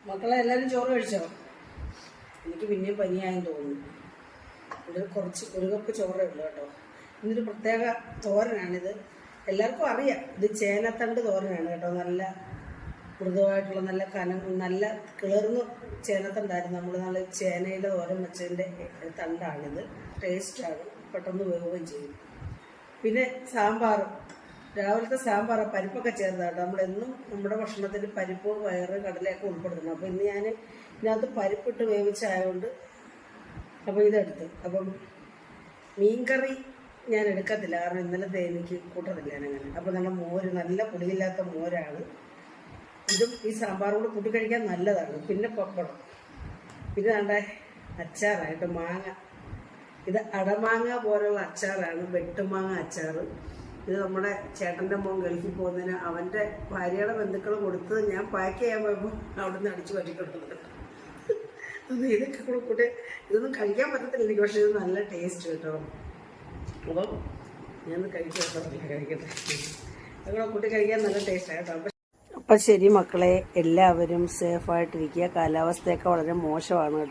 മക്കളെ എല്ലാവരും ചോറ് കഴിച്ചോ? എനിക്ക് പിന്നെയും പനിയായെന്ന് തോന്നുന്നു. ഇവിടെ ഒരു കപ്പ് ചോറേ ഉള്ളൂ കേട്ടോ. ഇന്നൊരു പ്രത്യേക തോരനാണിത്. എല്ലാവർക്കും അറിയാം, ഇത് ചേനത്തണ്ട് തോരനാണ് കേട്ടോ. നല്ല മൃദുവായിട്ടുള്ള നല്ല നല്ല കിളർന്ന് ചേനത്തണ്ടായിരുന്നു. നമ്മൾ നല്ല ചേനയുടെ തോരൻ വെച്ചതിൻ്റെ തണ്ടാണിത്. ടേസ്റ്റാണ്, പെട്ടെന്ന് വേവുകയും ചെയ്യും. പിന്നെ സാമ്പാർ, രാവിലത്തെ സാമ്പാർ പരിപ്പൊക്കെ ചേർത്താട്ടോ. നമ്മളെന്നും നമ്മുടെ ഭക്ഷണത്തിൽ പരിപ്പ്, പയറ്, കടലയൊക്കെ ഉൾപ്പെടുത്തണം. അപ്പോൾ ഇന്ന് ഞാൻ ഇതിനകത്ത് പരിപ്പിട്ട് വേവിച്ചായതുകൊണ്ട് അപ്പോൾ ഇതെടുത്ത്. അപ്പം മീൻകറി ഞാൻ എടുക്കത്തില്ല, കാരണം ഇന്നലത്തെ എനിക്ക് കൂട്ടത്തില്ല ഞാനങ്ങനെ. അപ്പോൾ നല്ല മോര്, നല്ല പുളിയില്ലാത്ത മോരാണ്. ഇതും ഈ സാമ്പാറും കൂടെ കൂട്ടി കഴിക്കാൻ നല്ലതാണ്. പിന്നെ പപ്പടം, പിന്നെ നല്ല അച്ചാറായിട്ട് മാങ്ങ. ഇത് അടമാങ്ങ പോലുള്ള അച്ചാറാണ്, വെട്ടുമാങ്ങ അച്ചാർ. ഇത് നമ്മുടെ ചേട്ടൻ്റെ മോൻ ഗൾഫിൽ പോകുന്നതിന് അവൻ്റെ ഭാര്യയുടെ ബന്ധുക്കൾ കൊടുത്തത് ഞാൻ പാക്ക് ചെയ്യാൻ പോയപ്പോൾ അവിടെ നിന്ന് അടിച്ചു പറ്റിക്കൊടുത്തത്. ഇതൊക്കെ കൂടെ കൂട്ടി ഇതൊന്നും കഴിക്കാൻ പറ്റത്തില്ല എനിക്ക്, പക്ഷേ ഇത് നല്ല ടേസ്റ്റ് കേട്ടോ. അപ്പോൾ ഞാൻ കഴിക്കട്ടെ. അതുകൂടെ കൂട്ടി കഴിക്കാൻ നല്ല ടേസ്റ്റാണ് കേട്ടോ. അപ്പം ശരി മക്കളെ, എല്ലാവരും സേഫായിട്ടിരിക്കുക. കാലാവസ്ഥയൊക്കെ വളരെ മോശമാണ് കേട്ടോ.